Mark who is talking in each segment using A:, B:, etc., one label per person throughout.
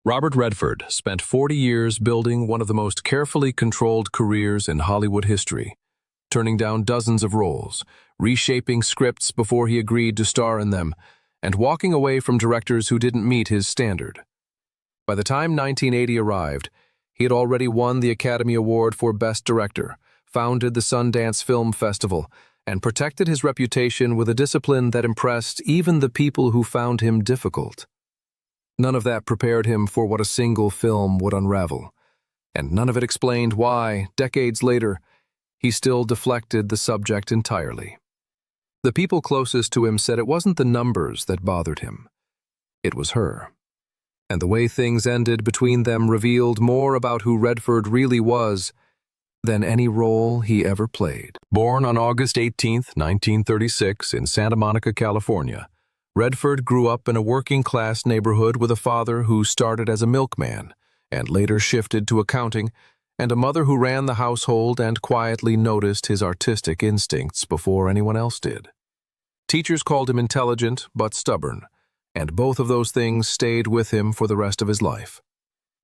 A: Robert Redford spent 40 years building one of the most carefully controlled careers in Hollywood history, turning down dozens of roles, reshaping scripts before he agreed to star in them, and walking away from directors who didn't meet his standard. By the time 1980 arrived, he had already won the Academy Award for Best Director, founded the Sundance Film Festival, and protected his reputation with a discipline that impressed even the people who found him difficult. None of that prepared him for what a single film would unravel, and none of it explained why, decades later, he still deflected the subject entirely. The people closest to him said it wasn't the numbers that bothered him. It was her. And the way things ended between them revealed more about who Redford really was than any role he ever played. Born on August 18, 1936, in Santa Monica, California, Redford grew up in a working-class neighborhood with a father who started as a milkman and later shifted to accounting, and a mother who ran the household and quietly noticed his artistic instincts before anyone else did. Teachers called him intelligent but stubborn, and both of those things stayed with him for the rest of his life.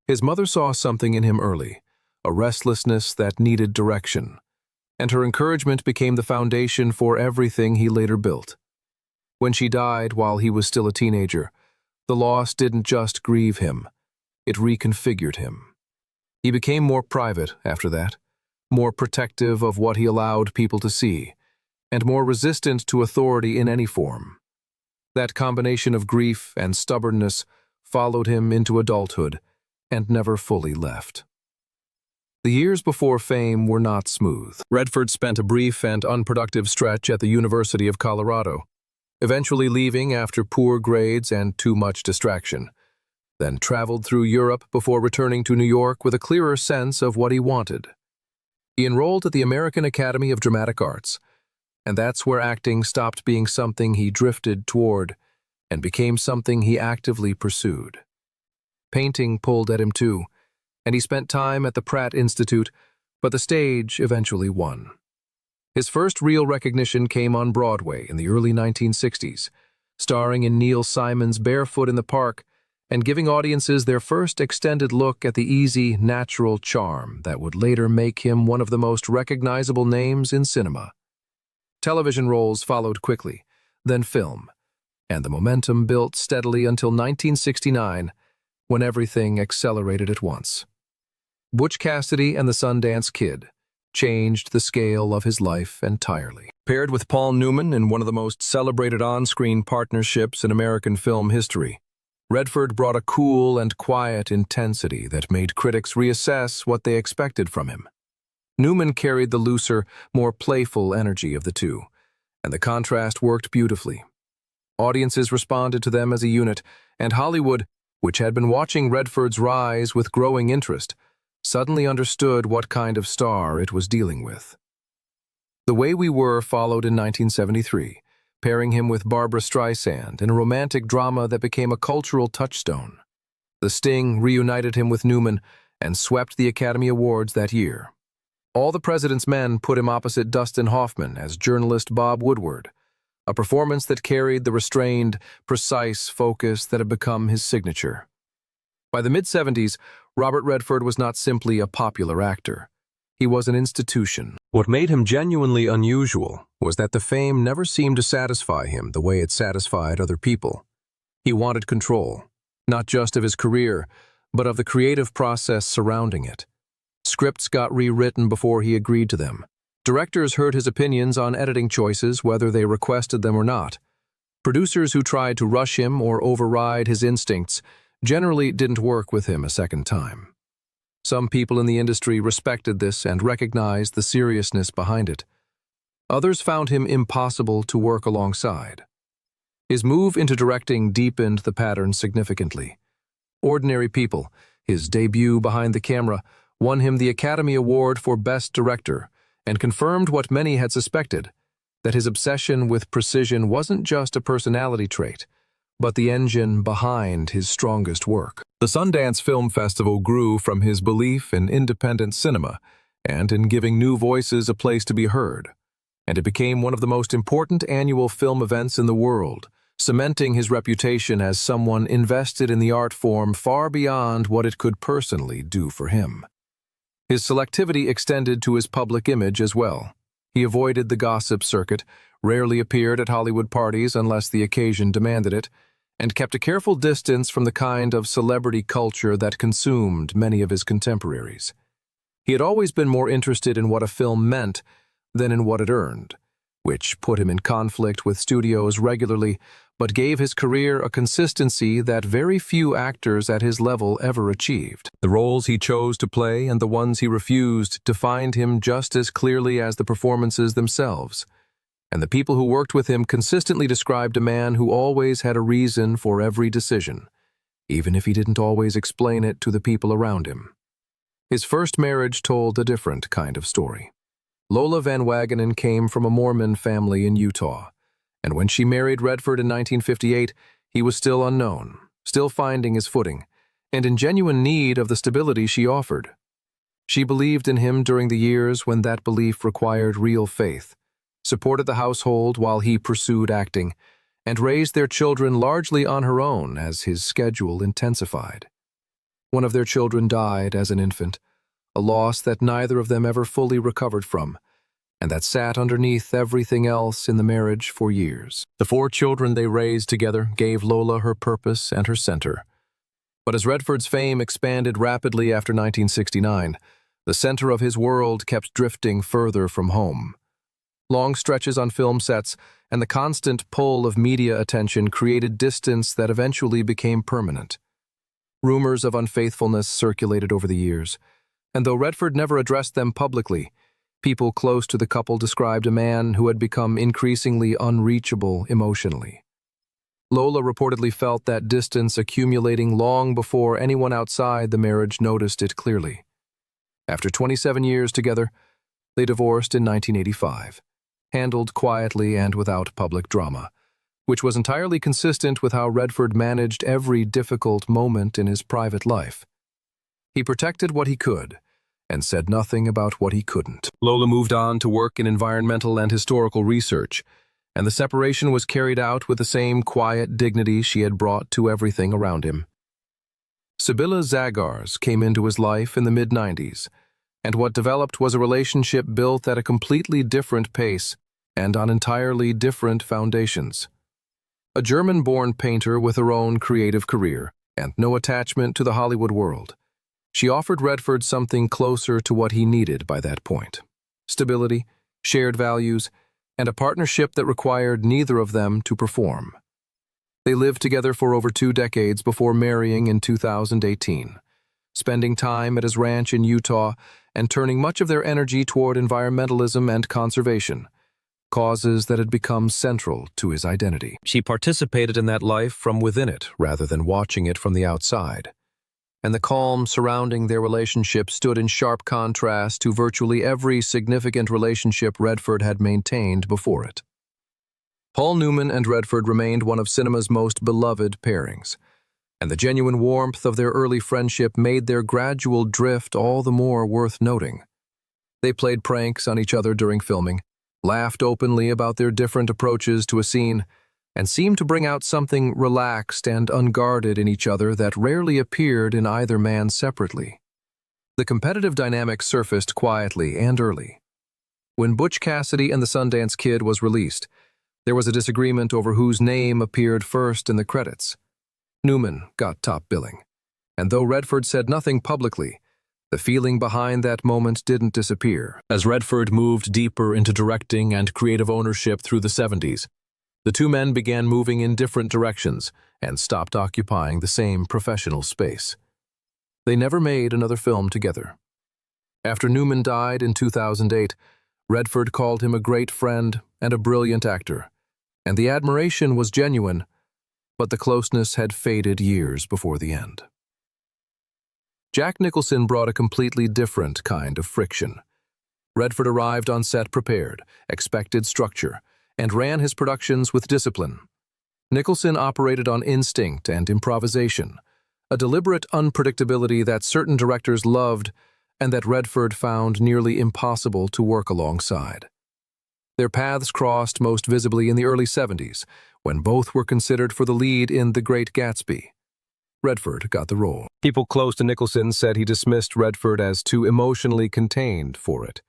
A: His mother saw something in him early, a restlessness that needed direction, and her encouragement became the foundation for everything he later built. When she died while he was still a teenager, the loss didn't just grieve him, it reconfigured him. He became more private after that, more protective of what he allowed people to see, and more resistant to authority in any form. That combination of grief and stubbornness followed him into adulthood and never fully left. The years before fame were not smooth. Redford spent a brief and unproductive stretch at the University of Colorado, eventually leaving after poor grades and too much distraction, then traveled through Europe before returning to New York with a clearer sense of what he wanted. He enrolled at the American Academy of Dramatic Arts, and that's where acting stopped being something he drifted toward and became something he actively pursued. Painting pulled at him too, and he spent time at the Pratt Institute, but the stage eventually won. His first real recognition came on Broadway in the early 1960s, starring in Neil Simon's Barefoot in the Park and giving audiences their first extended look at the easy, natural charm that would later make him one of the most recognizable names in cinema. Television roles followed quickly, then film, and the momentum built steadily until 1969, when everything accelerated at once. Butch Cassidy and the Sundance Kid changed the scale of his life entirely. Paired with Paul Newman in one of the most celebrated on-screen partnerships in American film history, Redford brought a cool and quiet intensity that made critics reassess what they expected from him. Newman carried the looser, more playful energy of the two, and the contrast worked beautifully. Audiences responded to them as a unit, and Hollywood, which had been watching Redford's rise with growing interest, suddenly understood what kind of star it was dealing with. The Way We Were followed in 1973, pairing him with Barbra Streisand in a romantic drama that became a cultural touchstone. The Sting reunited him with Newman and swept the Academy Awards that year. All the President's Men put him opposite Dustin Hoffman as journalist Bob Woodward, a performance that carried the restrained, precise focus that had become his signature. By the mid-70s, Robert Redford was not simply a popular actor. He was an institution. What made him genuinely unusual was that the fame never seemed to satisfy him the way it satisfied other people. He wanted control, not just of his career, but of the creative process surrounding it. Scripts got rewritten before he agreed to them. Directors heard his opinions on editing choices, whether they requested them or not. Producers who tried to rush him or override his instincts generally didn't work with him a second time. Some people in the industry respected this and recognized the seriousness behind it. Others found him impossible to work alongside. His move into directing deepened the pattern significantly. Ordinary People, his debut behind the camera, won him the Academy Award for Best Director and confirmed what many had suspected, that his obsession with precision wasn't just a personality trait, but the engine behind his strongest work. The Sundance Film Festival grew from his belief in independent cinema and in giving new voices a place to be heard, and it became one of the most important annual film events in the world, cementing his reputation as someone invested in the art form far beyond what it could personally do for him. His selectivity extended to his public image as well. He avoided the gossip circuit, rarely appeared at Hollywood parties unless the occasion demanded it, and kept a careful distance from the kind of celebrity culture that consumed many of his contemporaries. He had always been more interested in what a film meant than in what it earned, which put him in conflict with studios regularly, but gave his career a consistency that very few actors at his level ever achieved. The roles he chose to play and the ones he refused defined him just as clearly as the performances themselves. And the people who worked with him consistently described a man who always had a reason for every decision, even if he didn't always explain it to the people around him. His first marriage told a different kind of story. Lola Van Wagenen came from a Mormon family in Utah, and when she married Redford in 1958, he was still unknown, still finding his footing, and in genuine need of the stability she offered. She believed in him during the years when that belief required real faith, supported the household while he pursued acting, and raised their children largely on her own as his schedule intensified. One of their children died as an infant, a loss that neither of them ever fully recovered from, and that sat underneath everything else in the marriage for years. The 4 children they raised together gave Lola her purpose and her center. But as Redford's fame expanded rapidly after 1969, the center of his world kept drifting further from home. Long stretches on film sets and the constant pull of media attention created distance that eventually became permanent. Rumors of unfaithfulness circulated over the years, and though Redford never addressed them publicly, people close to the couple described a man who had become increasingly unreachable emotionally. Lola reportedly felt that distance accumulating long before anyone outside the marriage noticed it clearly. After 27 years together, they divorced in 1985, handled quietly and without public drama, which was entirely consistent with how Redford managed every difficult moment in his private life. He protected what he could, and said nothing about what he couldn't. Lola moved on to work in environmental and historical research, and the separation was carried out with the same quiet dignity she had brought to everything around him. Sibylla Zagars came into his life in the mid-90s, and what developed was a relationship built at a completely different pace and on entirely different foundations. A German-born painter with her own creative career and no attachment to the Hollywood world, she offered Redford something closer to what he needed by that point: stability, shared values, and a partnership that required neither of them to perform. They lived together for over 2 decades before marrying in 2018, spending time at his ranch in Utah and turning much of their energy toward environmentalism and conservation, causes that had become central to his identity. She participated in that life from within it rather than watching it from the outside, and the calm surrounding their relationship stood in sharp contrast to virtually every significant relationship Redford had maintained before it. Paul Newman and Redford remained one of cinema's most beloved pairings, and the genuine warmth of their early friendship made their gradual drift all the more worth noting. They played pranks on each other during filming, laughed openly about their different approaches to a scene, and seemed to bring out something relaxed and unguarded in each other that rarely appeared in either man separately. The competitive dynamic surfaced quietly and early. When Butch Cassidy and the Sundance Kid was released, there was a disagreement over whose name appeared first in the credits. Newman got top billing, and though Redford said nothing publicly, the feeling behind that moment didn't disappear. As Redford moved deeper into directing and creative ownership through the 70s, the two men began moving in different directions and stopped occupying the same professional space. They never made another film together. After Newman died in 2008, Redford called him a great friend and a brilliant actor, and the admiration was genuine, but the closeness had faded years before the end. Jack Nicholson brought a completely different kind of friction. Redford arrived on set prepared, expected structure, and ran his productions with discipline. Nicholson operated on instinct and improvisation, a deliberate unpredictability that certain directors loved and that Redford found nearly impossible to work alongside. Their paths crossed most visibly in the early 70s, when both were considered for the lead in The Great Gatsby. Redford got the role. People close to Nicholson said he dismissed Redford as too emotionally contained for it,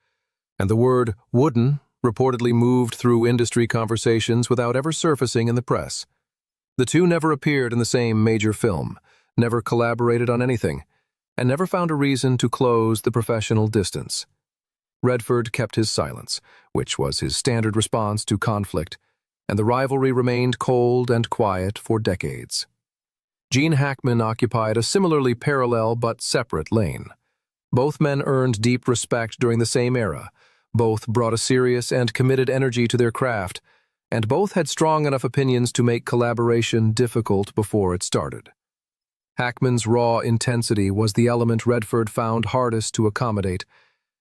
A: and the word wooden reportedly moved through industry conversations without ever surfacing in the press. The two never appeared in the same major film, never collaborated on anything, and never found a reason to close the professional distance. Redford kept his silence, which was his standard response to conflict, and the rivalry remained cold and quiet for decades. Gene Hackman occupied a similarly parallel but separate lane. Both men earned deep respect during the same era, both brought a serious and committed energy to their craft, and both had strong enough opinions to make collaboration difficult before it started. Hackman's raw intensity was the element Redford found hardest to accommodate,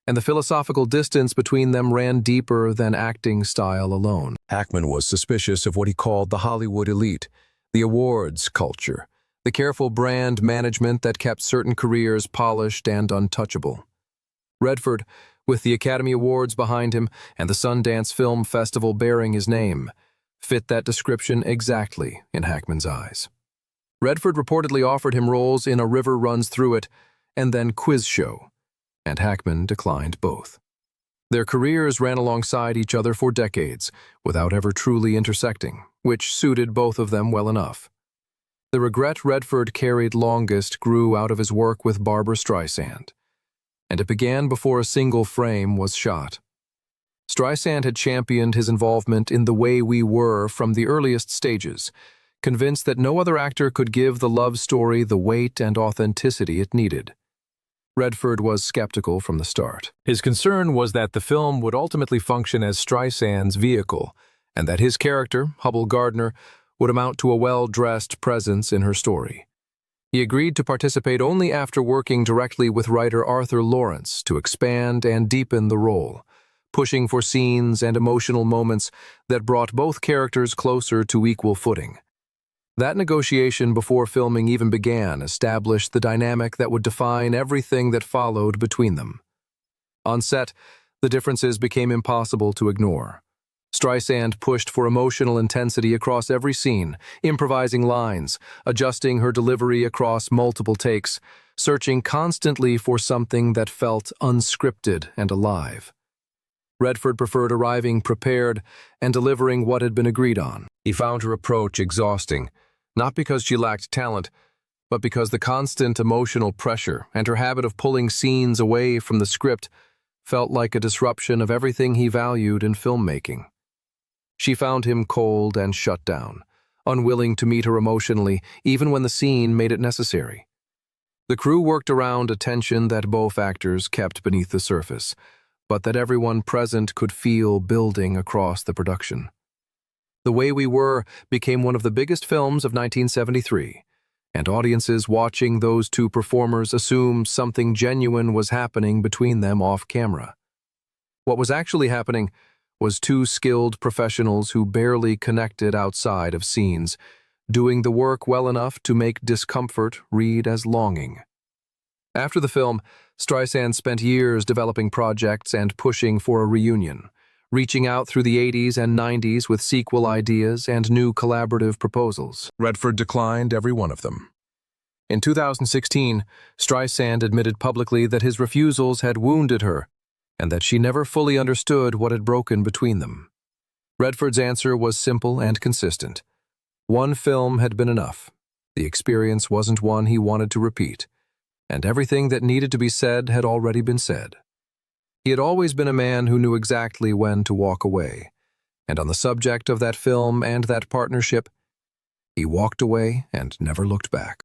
A: and the philosophical distance between them ran deeper than acting style alone. Hackman was suspicious of what he called the Hollywood elite, the awards culture, the careful brand management that kept certain careers polished and untouchable. Redford, with the Academy Awards behind him and the Sundance Film Festival bearing his name, fit that description exactly in Hackman's eyes. Redford reportedly offered him roles in A River Runs Through It and then Quiz Show, and Hackman declined both. Their careers ran alongside each other for decades, without ever truly intersecting, which suited both of them well enough. The regret Redford carried longest grew out of his work with Barbra Streisand, and it began before a single frame was shot. Streisand had championed his involvement in The Way We Were from the earliest stages, convinced that no other actor could give the love story the weight and authenticity it needed. Redford was skeptical from the start. His concern was that the film would ultimately function as Streisand's vehicle, and that his character, Hubble Gardner, would amount to a well-dressed presence in her story. He agreed to participate only after working directly with writer Arthur Lawrence to expand and deepen the role, pushing for scenes and emotional moments that brought both characters closer to equal footing. That negotiation before filming even began established the dynamic that would define everything that followed between them. On set, the differences became impossible to ignore. Streisand pushed for emotional intensity across every scene, improvising lines, adjusting her delivery across multiple takes, searching constantly for something that felt unscripted and alive. Redford preferred arriving prepared and delivering what had been agreed on. He found her approach exhausting, not because she lacked talent, but because the constant emotional pressure and her habit of pulling scenes away from the script felt like a disruption of everything he valued in filmmaking. She found him cold and shut down, unwilling to meet her emotionally, even when the scene made it necessary. The crew worked around a tension that both actors kept beneath the surface, but that everyone present could feel building across the production. The Way We Were became one of the biggest films of 1973, and audiences watching those two performers assumed something genuine was happening between them off-camera. What was actually happening was two skilled professionals who barely connected outside of scenes, doing the work well enough to make discomfort read as longing. After the film, Streisand spent years developing projects and pushing for a reunion, reaching out through the 80s and 90s with sequel ideas and new collaborative proposals. Redford declined every one of them. In 2016, Streisand admitted publicly that his refusals had wounded her and that she never fully understood what had broken between them. Redford's answer was simple and consistent. One film had been enough. The experience wasn't one he wanted to repeat, and everything that needed to be said had already been said. He had always been a man who knew exactly when to walk away, and on the subject of that film and that partnership, he walked away and never looked back.